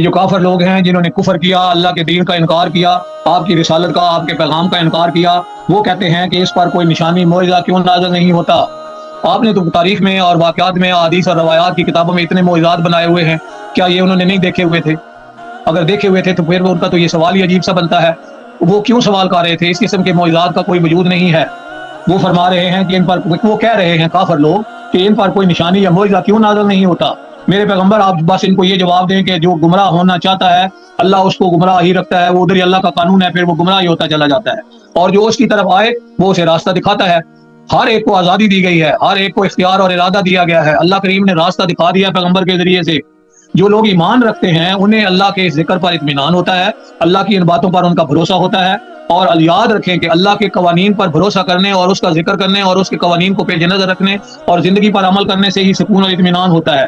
جو کافر لوگ ہیں جنہوں نے کفر کیا، اللہ کے دین کا انکار کیا، آپ کی رسالت کا، آپ کے پیغام کا انکار کیا، وہ کہتے ہیں کہ اس پر کوئی نشانی معجزہ کیوں نازل نہیں ہوتا؟ آپ نے تو تاریخ میں اور واقعات میں، احادیث اور روایات کی کتابوں میں اتنے معجزات بنائے ہوئے ہیں، کیا یہ انہوں نے نہیں دیکھے ہوئے تھے؟ اگر دیکھے ہوئے تھے تو پھر ان کا تو یہ سوال ہی عجیب سا بنتا ہے، وہ کیوں سوال کر رہے تھے؟ اس قسم کے معجزات کا کوئی وجود نہیں ہے۔ وہ فرما رہے ہیں کہ ان پر، وہ کہہ رہے ہیں کافر لوگ کہ ان پر کوئی نشانی یا معجزہ کیوں نازل نہیں ہوتا؟ میرے پیغمبر، آپ بس ان کو یہ جواب دیں کہ جو گمراہ ہونا چاہتا ہے اللہ اس کو گمراہ ہی رکھتا ہے، وہ ادھر ہی اللہ کا قانون ہے، پھر وہ گمراہ ہی ہوتا چلا جاتا ہے، اور جو اس کی طرف آئے وہ اسے راستہ دکھاتا ہے۔ ہر ایک کو آزادی دی گئی ہے، ہر ایک کو اختیار اور ارادہ دیا گیا ہے، اللہ کریم نے راستہ دکھا دیا پیغمبر کے ذریعے سے۔ جو لوگ ایمان رکھتے ہیں انہیں اللہ کے ذکر پر اطمینان ہوتا ہے، اللہ کی ان باتوں پر ان کا بھروسہ ہوتا ہے، اور یاد رکھیں کہ اللہ کے قوانین پر بھروسہ کرنے اور اس کا ذکر کرنے اور اس کے قوانین کو پیش نظر رکھنے اور زندگی پر عمل کرنے سے ہی سکون اور اطمینان ہوتا ہے۔